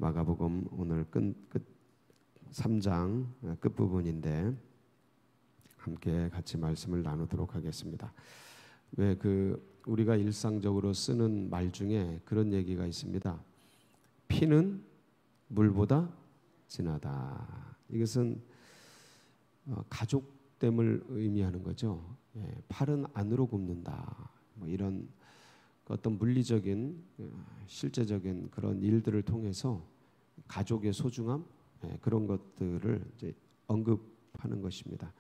마가복음 오늘 끝 3장 끝부분인데 함께 같이 말씀을 나누도록 하겠습니다. 왜 우리가 일상적으로 쓰는 말 중에 그런 얘기가 있습니다. 피는 물보다 진하다. 이것은 가족됨을 의미하는 거죠. 팔은 안으로 굽는다. 뭐 이런 어떤 물리적인 실제적인 그런 일들을 통해서 가족의 소중함 그런 것들을 이제 언급하는 것입니다.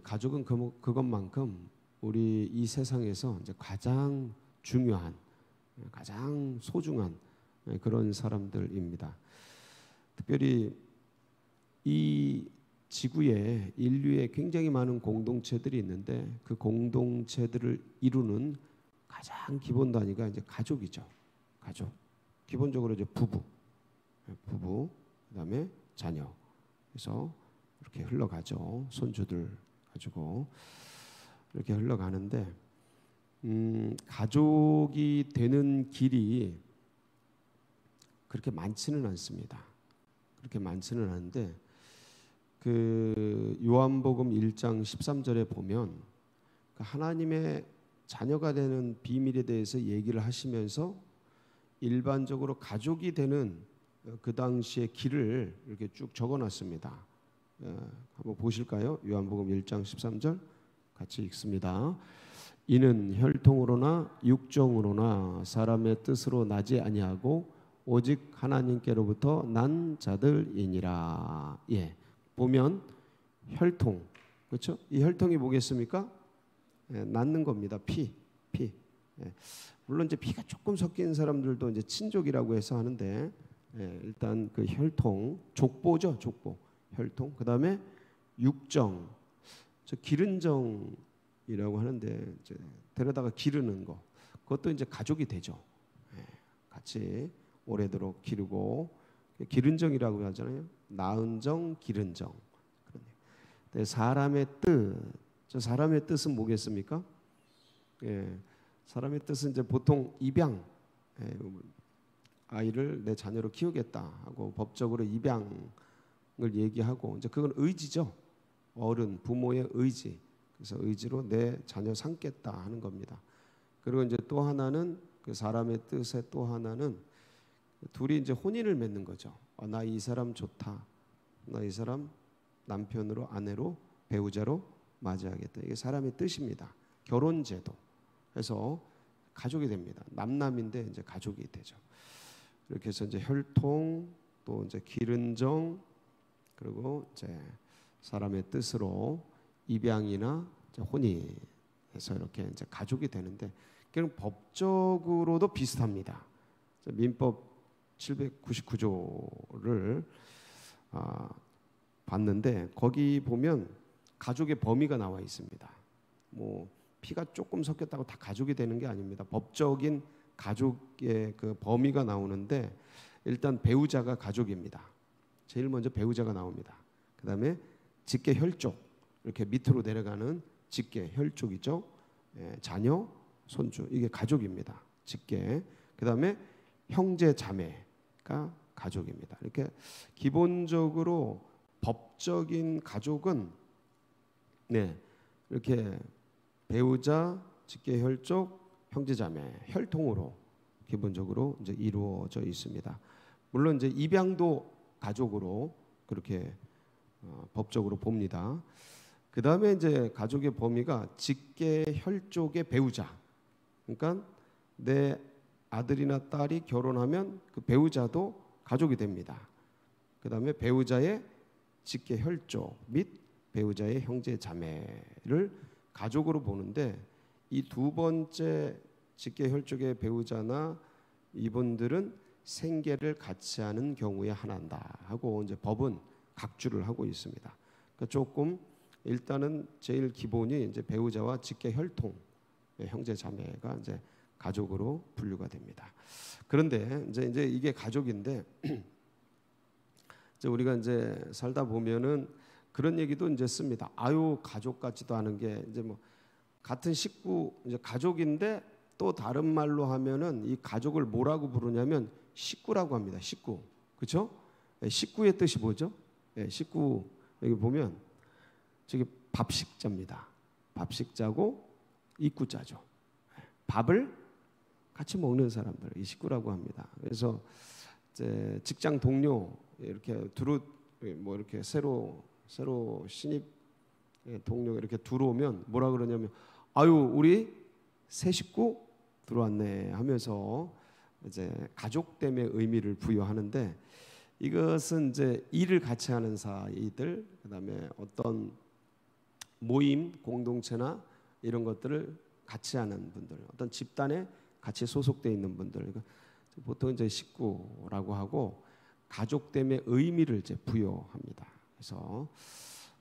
가족은 그것만큼 우리 이 세상에서 이제 가장 중요한, 가장 소중한 그런 사람들입니다. 특별히 이 지구에 인류에 굉장히 많은 공동체들이 있는데 그 공동체들을 이루는 가장 기본 단위가 이제 가족이죠. 가족. 기본적으로 이제 부부, 그다음에 자녀. 그래서 이렇게 흘러가죠. 손주들 가지고 이렇게 흘러가는데 가족이 되는 길이 그렇게 많지는 않습니다. 그렇게 많지는 않은데 요한복음 1장 13절에 보면 하나님의 자녀가 되는 비밀에 대해서 얘기를 하시면서 일반적으로 가족이 되는 그 당시의 길을 이렇게 쭉 적어놨습니다. 한번 보실까요? 요한복음 1장 13절 같이 읽습니다. 이는 혈통으로나 육정으로나 사람의 뜻으로 나지 아니하고 오직 하나님께로부터 난 자들이니라. 보면 혈통, 그렇죠? 이 혈통이 뭐겠습니까? 낳는 겁니다. 피. 물론 이제 피가 조금 섞인 사람들도 이제 친족이라고 해서 하는데 일단 그 혈통, 족보죠, 족보. 혈통. 그다음에 육정, 기른정이라고 하는데 이제 데려다가 기르는 거. 그것도 이제 가족이 되죠. 같이 오래도록 기르고 기른정이라고 하잖아요. 낳은 정, 기른 정. 사람의 뜻. 저 사람의 뜻은 뭐겠습니까? 사람의 뜻은 이제 보통 입양, 아이를 내 자녀로 키우겠다 하고 법적으로 입양을 얘기하고 이제 그건 의지죠. 어른, 부모의 의지. 그래서 의지로 내 자녀 삼겠다 하는 겁니다. 그리고 이제 또 하나는 그 사람의 뜻의 또 하나는 둘이 이제 혼인을 맺는 거죠. 나 이 사람 좋다. 나 이 사람 남편으로 아내로 배우자로 맞이하겠다. 이게 사람의 뜻입니다. 결혼제도. 해서 가족이 됩니다. 남남인데 이제 가족이 되죠. 이렇게 해서 이제 혈통 또 이제 기른정 그리고 이제 사람의 뜻으로 입양이나 혼인해서 이렇게 이제 가족이 되는데 그냥 법적으로도 비슷합니다. 민법 799조를 봤는데 거기 보면 가족의 범위가 나와 있습니다. 뭐 피가 조금 섞였다고 다 가족이 되는 게 아닙니다. 법적인 가족의 그 범위가 나오는데 일단 배우자가 가족입니다. 제일 먼저 배우자가 나옵니다. 그다음에 직계 혈족 이렇게 밑으로 내려가는 직계 혈족이죠. 자녀, 손주 이게 가족입니다. 직계. 그다음에 형제 자매가 가족입니다. 이렇게 기본적으로 법적인 가족은 이렇게 배우자, 직계 혈족, 형제 자매, 혈통으로 기본적으로 이제 이루어져 있습니다. 물론 이제 입양도 가족으로 그렇게 법적으로 봅니다. 그 다음에 이제 가족의 범위가 직계 혈족의 배우자. 그러니까 내 아들이나 딸이 결혼하면 그 배우자도 가족이 됩니다. 그 다음에 배우자의 직계 혈족 및 배우자의 형제 자매를 가족으로 보는데 이 두 번째 직계 혈족의 배우자나 이분들은 생계를 같이 하는 경우에 하나다 하고 이제 법은 각주를 하고 있습니다. 그러니까 조금 일단은 제일 기본이 이제 배우자와 직계 혈통 형제 자매가 이제 가족으로 분류가 됩니다. 그런데 이제 이게 가족인데 이제 우리가 이제 살다 보면은 그런 얘기도 이제 씁니다. 아유 가족 같지도 않은 게 이제 뭐 같은 식구 이제 가족인데 또 다른 말로 하면은 이 가족을 뭐라고 부르냐면 식구라고 합니다. 식구. 그렇죠? 식구의 뜻이 뭐죠? 식구 여기 보면 저기 밥식자입니다. 밥식자고 입구자죠. 밥을 같이 먹는 사람들 이 식구라고 합니다. 그래서 이제 직장 동료 이렇게 뭐 이렇게 새로 신입 동료가 이렇게 들어오면 뭐라 그러냐면 아유 우리 새 식구 들어왔네 하면서 이제 가족됨의 의미를 부여하는데 이것은 이제 일을 같이 하는 사이들 그다음에 어떤 모임 공동체나 이런 것들을 같이 하는 분들 어떤 집단에 같이 소속되어 있는 분들 보통 이제 식구라고 하고 가족됨의 의미를 이제 부여합니다. 그래서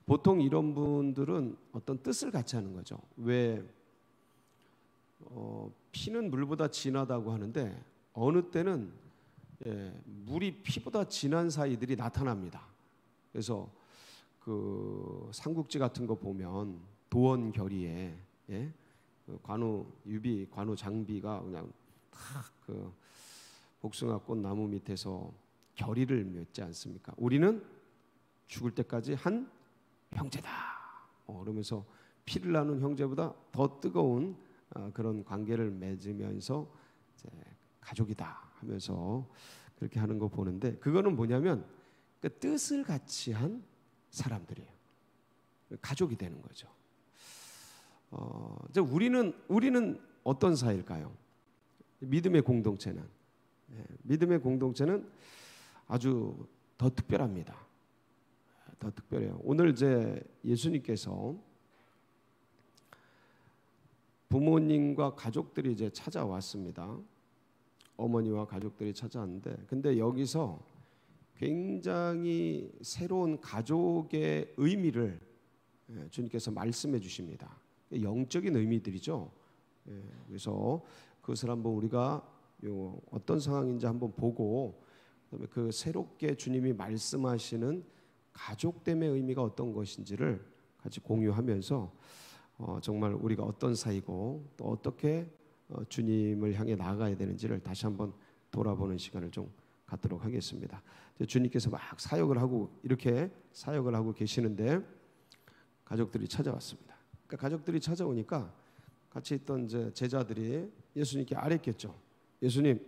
보통 이런 분들은 어떤 뜻을 같이 하는 거죠. 왜 피는 물보다 진하다고 하는데 어느 때는 물이 피보다 진한 사이들이 나타납니다. 그래서 그 삼국지 같은 거 보면 도원 결의에 그 관우 유비 관우 장비가 그냥 그 복숭아꽃 나무 밑에서 결의를 맺지 않습니까? 우리는 죽을 때까지 한 형제다. 그러면서 피를 나눈 형제보다 더 뜨거운 그런 관계를 맺으면서 이제 가족이다 하면서 그렇게 하는 거 보는데 그거는 뭐냐면 그 뜻을 같이 한 사람들이에요. 가족이 되는 거죠. 이제 우리는 어떤 사이일까요? 믿음의 공동체는 믿음의 공동체는 아주 더 특별합니다. 더 특별해요. 오늘 이제 예수님께서 부모님과 가족들이 이제 찾아왔습니다. 어머니와 가족들이 찾아왔는데 근데 여기서 굉장히 새로운 가족의 의미를 주님께서 말씀해 주십니다. 영적인 의미들이죠. 그래서 그것을 한번 우리가 어떤 상황인지 한번 보고 그다음에 그 새롭게 주님이 말씀하시는 가족됨의 의미가 어떤 것인지를 같이 공유하면서 정말 우리가 어떤 사이고 또 어떻게 주님을 향해 나아가야 되는지를 다시 한번 돌아보는 시간을 좀 갖도록 하겠습니다. 주님께서 막 사역을 하고 계시는데 가족들이 찾아왔습니다. 그러니까 가족들이 찾아오니까 같이 있던 이제 제자들이 예수님께 아뢰겠죠. 예수님,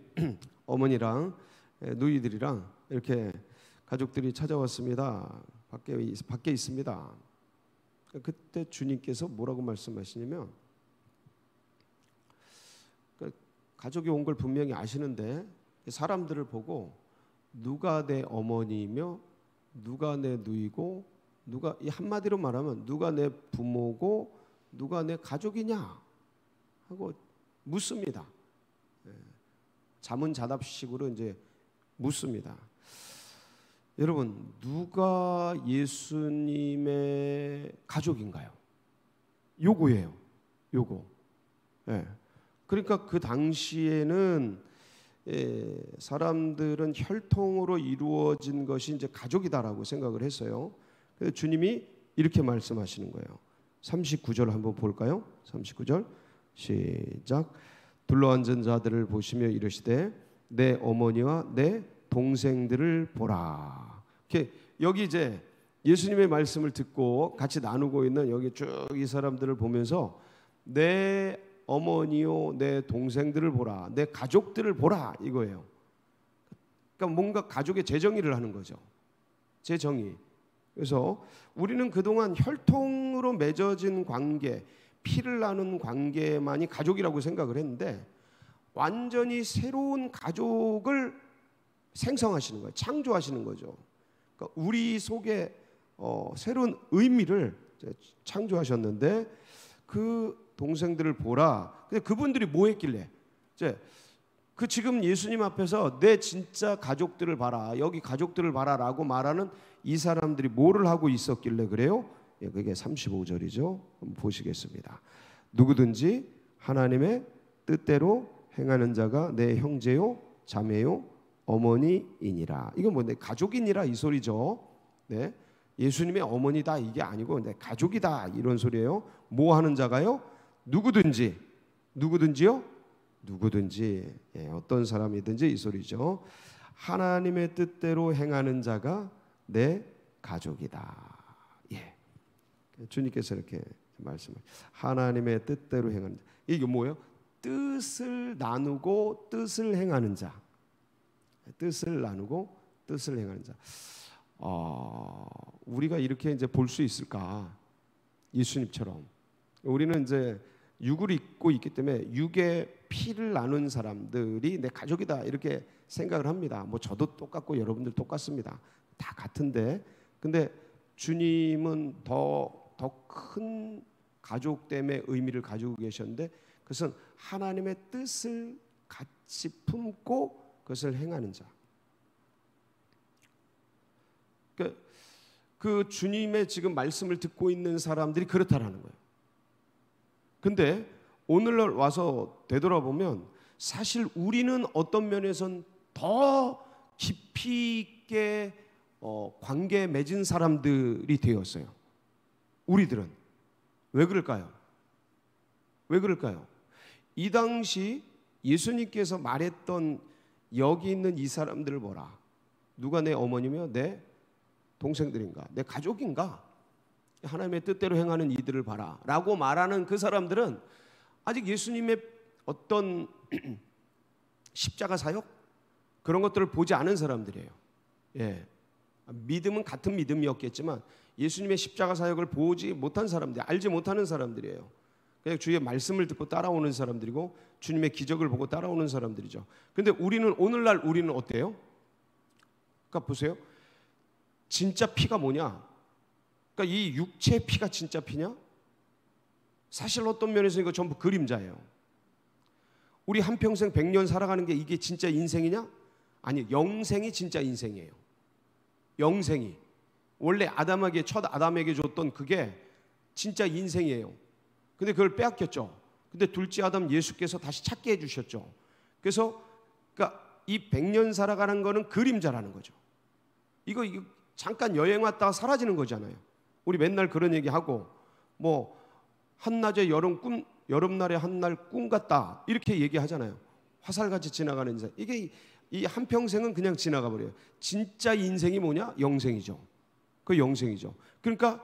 어머니랑 누이들이랑 이렇게 가족들이 찾아왔습니다. 밖에 있습니다. 그때 주님께서 뭐라고 말씀하시냐면 가족이 온 걸 분명히 아시는데 사람들을 보고 누가 내 어머니이며 누가 내 누이고 누가 이 한마디로 말하면 누가 내 부모고 누가 내 가족이냐 하고 묻습니다. 자문자답식으로 이제 묻습니다. 여러분 누가 예수님의 가족인가요? 요거예요. 요거. 그러니까 그 당시에는 사람들은 혈통으로 이루어진 것이 이제 가족이다라고 생각을 했어요. 그래서 주님이 이렇게 말씀하시는 거예요. 39절 한번 볼까요? 39절 시작. 둘러앉은 자들을 보시며 이르시되 내 어머니와 내 동생들을 보라. 여기 이제 예수님의 말씀을 듣고 같이 나누고 있는 여기 쭉 이 사람들을 보면서 내 어머니요 내 동생들을 보라, 내 가족들을 보라 이거예요. 그러니까 뭔가 가족의 재정의를 하는 거죠. 재정의. 그래서 우리는 그동안 혈통으로 맺어진 관계, 피를 나눈 관계만이 가족이라고 생각을 했는데 완전히 새로운 가족을 생성하시는 거예요. 창조하시는 거죠. 그러니까 우리 속에 새로운 의미를 창조하셨는데 그 동생들을 보라. 근데 그분들이 뭐 했길래? 그 지금 예수님 앞에서 내 진짜 가족들을 봐라. 여기 가족들을 봐라라고 말하는 이 사람들이 뭐를 하고 있었길래 그래요? 그게 35절이죠. 한번 보시겠습니다. 누구든지 하나님의 뜻대로 행하는 자가 내 형제요, 자매요, 어머니이니라. 이건 뭔데? 가족이니라 이 소리죠. 네, 예수님의 어머니다 이게 아니고 내 가족이다 이런 소리예요. 뭐 하는 자가요? 누구든지요? 누구든지 어떤 사람이든지 이 소리죠. 하나님의 뜻대로 행하는 자가 내 가족이다. 예. 주님께서 이렇게 말씀을 하나님의 뜻대로 행하는 자. 이게 뭐예요? 뜻을 나누고 뜻을 행하는 자. 뜻을 나누고 뜻을 행하는 자. 우리가 이렇게 이제 볼 수 있을까? 예수님처럼 우리는 이제 육을 입고 있기 때문에 육의 피를 나눈 사람들이 내 가족이다 이렇게 생각을 합니다. 뭐 저도 똑같고 여러분들 똑같습니다. 다 같은데, 근데 주님은 더 큰 가족됨의 의미를 가지고 계셨는데, 그것은 하나님의 뜻을 같이 품고 그것을 행하는 자. 그 주님의 지금 말씀을 듣고 있는 사람들이 그렇다라는 거예요. 근데 오늘날 와서 되돌아보면 사실 우리는 어떤 면에선 더 깊이 있게 관계 맺은 사람들이 되었어요. 우리들은. 왜 그럴까요? 왜 그럴까요? 이 당시 예수님께서 말했던 여기 있는 이 사람들을 보라. 누가 내 어머니며 내 동생들인가? 내 가족인가? 하나님의 뜻대로 행하는 이들을 봐라 라고 말하는 그 사람들은 아직 예수님의 어떤 십자가 사역? 그런 것들을 보지 않은 사람들이에요. 예. 믿음은 같은 믿음이었겠지만 예수님의 십자가 사역을 보지 못한 사람들, 알지 못하는 사람들이에요. 그냥 주의 말씀을 듣고 따라오는 사람들이고 주님의 기적을 보고 따라오는 사람들이죠. 그런데 우리는 오늘날 우리는 어때요? 그러니까 보세요. 진짜 피가 뭐냐? 그러니까 이 육체의 피가 진짜 피냐? 사실 어떤 면에서 이거 전부 그림자예요. 우리 한평생 100년 살아가는 게 이게 진짜 인생이냐? 아니, 영생이 진짜 인생이에요. 영생이. 원래 아담에게, 첫 아담에게 줬던 그게 진짜 인생이에요. 근데 그걸 빼앗겼죠. 근데 둘째 아담 예수께서 다시 찾게 해주셨죠. 그래서 그러니까 이 100년 살아가는 거는 그림자라는 거죠. 이거 잠깐 여행 왔다가 사라지는 거잖아요. 우리 맨날 그런 얘기하고 뭐 한낮에 여름날에 한날 꿈 같다 이렇게 얘기하잖아요. 화살같이 지나가는 인생. 이게 이 한평생은 그냥 지나가 버려요. 진짜 인생이 뭐냐? 영생이죠. 그 영생이죠. 그러니까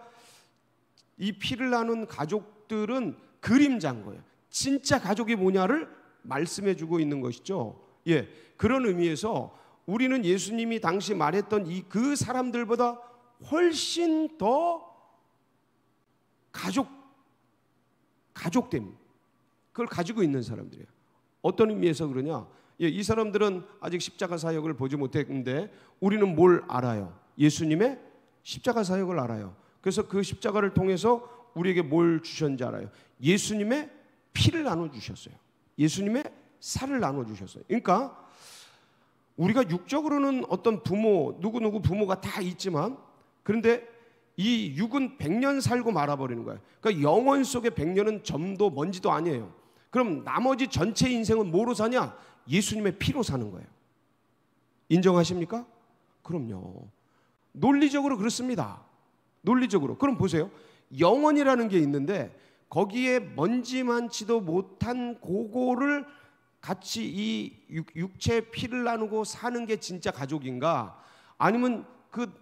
이 피를 나눈 가족들은 그림자인 거예요. 진짜 가족이 뭐냐를 말씀해 주고 있는 것이죠. 예, 그런 의미에서 우리는 예수님이 당시 말했던 그 사람들보다 훨씬 더 가족됨, 그걸 가지고 있는 사람들이에요. 어떤 의미에서 그러냐? 예, 이 사람들은 아직 십자가 사역을 보지 못했는데 우리는 뭘 알아요? 예수님의 십자가 사역을 알아요. 그래서 그 십자가를 통해서 우리에게 뭘 주셨는지 알아요. 예수님의 피를 나눠주셨어요. 예수님의 살을 나눠주셨어요. 그러니까 우리가 육적으로는 어떤 부모, 누구 부모가 다 있지만, 그런데 이 육은 100년 살고 말아버리는 거예요. 그러니까 영혼 속에 100년은 점도 먼지도 아니에요. 그럼 나머지 전체 인생은 뭐로 사냐? 예수님의 피로 사는 거예요. 인정하십니까? 그럼요. 논리적으로 그렇습니다. 논리적으로. 그럼 보세요. 영혼이라는 게 있는데 거기에 먼지 많지도 못한 그거를 같이 이 육체의 피를 나누고 사는 게 진짜 가족인가? 아니면 그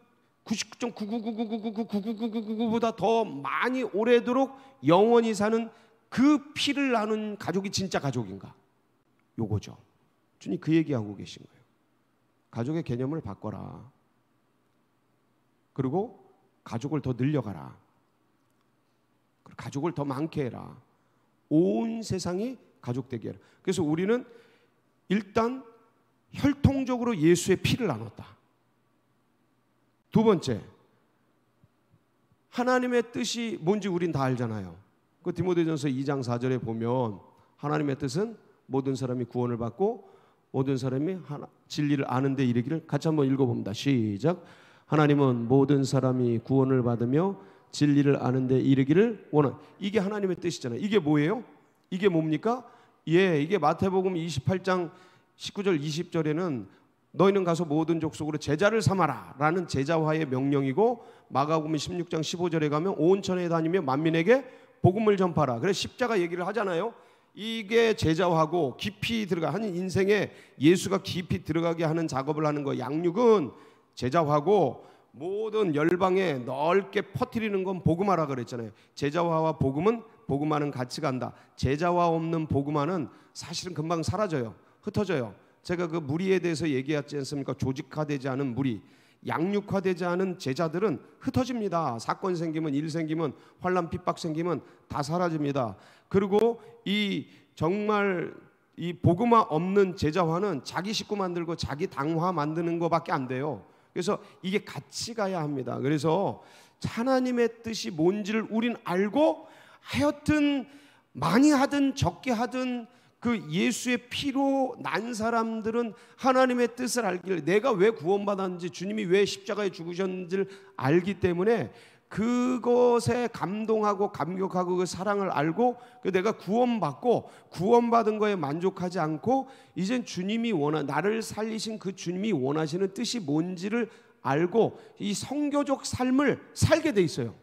99.99999999999보다 더 많이 오래도록 영원히 사는 그 피를 나눈 가족이 진짜 가족인가? 요거죠. 주님 그 얘기하고 계신 거예요. 가족의 개념을 바꿔라. 그리고 가족을 더 늘려가라. 가족을 더 많게 해라. 온 세상이 가족 되게 해라. 그래서 우리는 일단 혈통적으로 예수의 피를 나눴다. 두 번째, 하나님의 뜻이 뭔지 우린 다 알잖아요. 그 디모데전서 2장 4절에 보면 하나님의 뜻은 모든 사람이 구원을 받고 모든 사람이 진리를 아는 데 이르기를. 같이 한번 읽어봅니다. 시작. 하나님은 모든 사람이 구원을 받으며 진리를 아는 데 이르기를 원한. 이게 하나님의 뜻이잖아요. 이게 뭐예요? 이게 뭡니까? 예, 이게 마태복음 28장 19절 20절에는 너희는 가서 모든 족속으로 제자를 삼아라 라는 제자화의 명령이고, 마가복음 16장 15절에 가면 온 천에 다니며 만민에게 복음을 전파라. 그래서 십자가 얘기를 하잖아요. 이게 제자화하고 깊이 들어가 한 인생에 예수가 깊이 들어가게 하는 작업을 하는 거. 양육은 제자화고 모든 열방에 넓게 퍼뜨리는 건 복음화라 그랬잖아요. 제자화와 복음은 복음화는 같이 간다. 제자화 없는 복음화는 사실은 금방 사라져요. 흩어져요. 제가 그 무리에 대해서 얘기했지 않습니까? 조직화되지 않은 무리, 양육화되지 않은 제자들은 흩어집니다. 사건 생기면, 일 생기면, 환난 핍박 생기면 다 사라집니다. 그리고 이 정말 이 복음화 없는 제자화는 자기 식구 만들고 자기 당화 만드는 것밖에 안 돼요. 그래서 이게 같이 가야 합니다. 그래서 하나님의 뜻이 뭔지를 우린 알고, 하여튼 많이 하든 적게 하든 그 예수의 피로 난 사람들은 하나님의 뜻을 알길, 내가 왜 구원받았는지, 주님이 왜 십자가에 죽으셨는지를 알기 때문에 그것에 감동하고 감격하고 그 사랑을 알고, 내가 구원받고 구원받은 거에 만족하지 않고 이젠 주님이 나를 살리신 그 주님이 원하시는 뜻이 뭔지를 알고 이 선교적 삶을 살게 돼 있어요.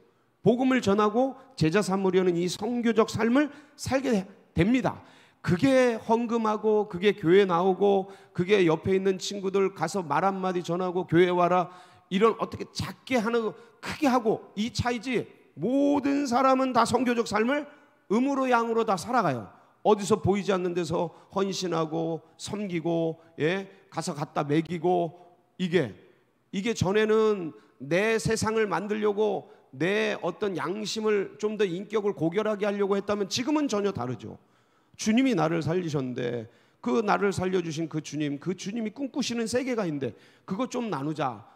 복음을 전하고 제자 삼으려는 이 선교적 삶을 살게 됩니다. 그게 헌금하고, 그게 교회 나오고, 그게 옆에 있는 친구들 가서 말 한마디 전하고 교회 와라, 이런 어떻게 작게 하는 크게 하고, 이 차이지. 모든 사람은 다 선교적 삶을 음으로 양으로 다 살아가요. 어디서 보이지 않는 데서 헌신하고 섬기고, 가서 갖다 먹이고. 이게 전에는 내 세상을 만들려고 내 어떤 양심을 좀 더 인격을 고결하게 하려고 했다면 지금은 전혀 다르죠. 주님이 나를 살리셨는데 그 나를 살려주신 그 주님이 꿈꾸시는 세계가 있는데 그것 좀 나누자.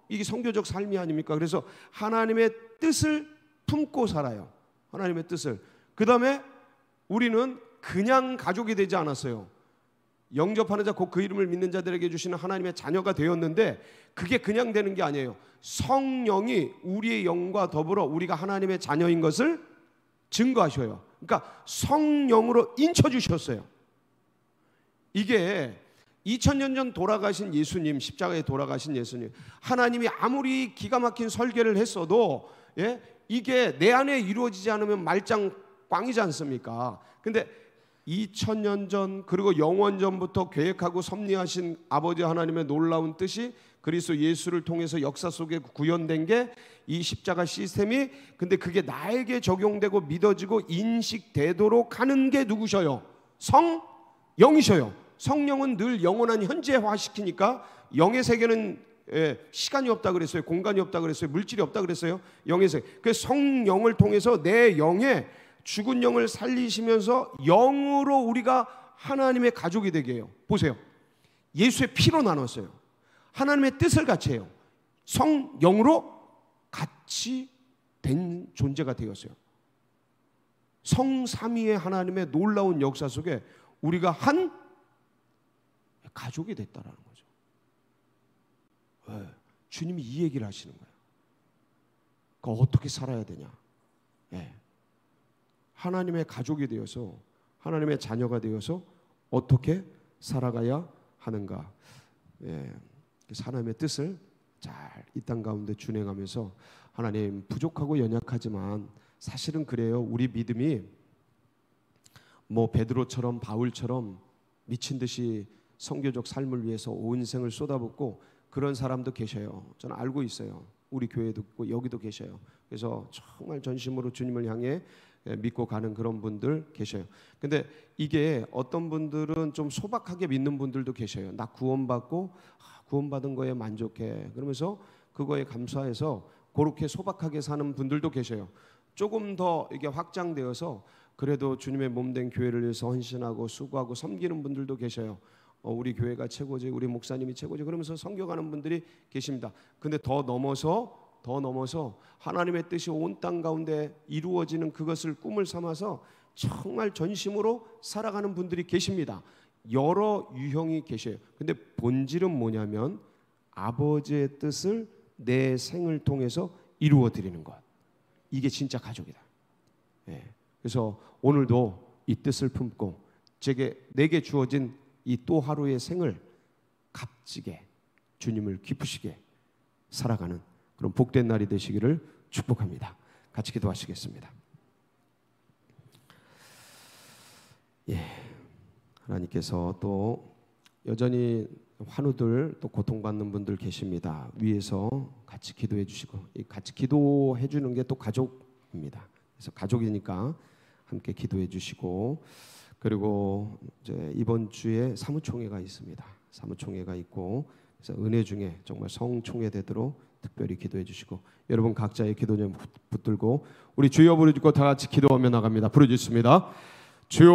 이게 선교적 삶이 아닙니까? 그래서 하나님의 뜻을 품고 살아요. 하나님의 뜻을. 그 다음에 우리는 그냥 가족이 되지 않았어요. 영접하는 자 곧 그 이름을 믿는 자들에게 주시는 하나님의 자녀가 되었는데, 그게 그냥 되는 게 아니에요. 성령이 우리의 영과 더불어 우리가 하나님의 자녀인 것을 증거하셔요. 그러니까 성령으로 인쳐주셨어요. 이게 2000년 전 돌아가신 예수님, 십자가에 돌아가신 예수님, 하나님이 아무리 기가 막힌 설계를 했어도 이게 내 안에 이루어지지 않으면 말짱 꽝이지 않습니까? 근데 2000년 전 그리고 영원 전부터 계획하고 섭리하신 아버지 하나님의 놀라운 뜻이 그리스도 예수를 통해서 역사 속에 구현된 게 이 십자가 시스템이, 근데 그게 나에게 적용되고 믿어지고 인식되도록 하는 게 누구셔요? 성령이셔요. 성령은 늘 영원한 현재화시키니까, 영의 세계는 시간이 없다 그랬어요. 공간이 없다 그랬어요. 물질이 없다 그랬어요. 영의 세계. 그 성령을 통해서 내 영에 죽은 영을 살리시면서 영으로 우리가 하나님의 가족이 되게 해요. 보세요. 예수의 피로 나눴어요. 하나님의 뜻을 같이 해요. 성령으로 같이 된 존재가 되었어요. 성삼위의 하나님의 놀라운 역사 속에 우리가 한 가족이 됐다라는 거죠. 왜? 주님이 이 얘기를 하시는 거예요. 그러니까 어떻게 살아야 되냐? 하나님의 가족이 되어서, 하나님의 자녀가 되어서 어떻게 살아가야 하는가? 하나님의 뜻을 잘 이 땅 가운데 준행하면서, 하나님 부족하고 연약하지만 사실은 그래요. 우리 믿음이 뭐 베드로처럼 바울처럼 미친 듯이 선교적 삶을 위해서 온 인생을 쏟아붓고 그런 사람도 계셔요. 저는 알고 있어요. 우리 교회도 있고 여기도 계셔요. 그래서 정말 전심으로 주님을 향해 믿고 가는 그런 분들 계셔요. 근데 이게 어떤 분들은 좀 소박하게 믿는 분들도 계셔요. 나 구원받고 구원받은 거에 만족해. 그러면서 그거에 감사해서 그렇게 소박하게 사는 분들도 계셔요. 조금 더 이게 확장되어서 그래도 주님의 몸된 교회를 위해서 헌신하고 수고하고 섬기는 분들도 계셔요. 우리 교회가 최고지, 우리 목사님이 최고지, 그러면서 섬겨가는 분들이 계십니다. 근데 더 넘어서 하나님의 뜻이 온 땅 가운데 이루어지는 그것을 꿈을 삼아서 정말 전심으로 살아가는 분들이 계십니다. 여러 유형이 계셔요. 근데 본질은 뭐냐면 아버지의 뜻을 내 생을 통해서 이루어 드리는 것. 이게 진짜 가족이다. 그래서 오늘도 이 뜻을 품고 내게 주어진 이 또 하루의 생을 값지게 주님을 기쁘시게 살아가는 그런 복된 날이 되시기를 축복합니다. 같이 기도하시겠습니다. 예, 하나님께서 또 여전히 환우들 또 고통받는 분들 계십니다. 위에서 같이 기도해 주시고, 이 같이 기도해 주는 게 또 가족입니다. 그래서 가족이니까 함께 기도해 주시고, 그리고 이제 이번 주에 사무총회가 있습니다. 사무총회가 있고, 그래서 은혜 중에 정말 성총회 되도록 특별히 기도해 주시고, 여러분 각자의 기도 좀 붙들고 우리 주여 부르짖고 다 같이 기도하며 나갑니다. 부르짖습니다. 주여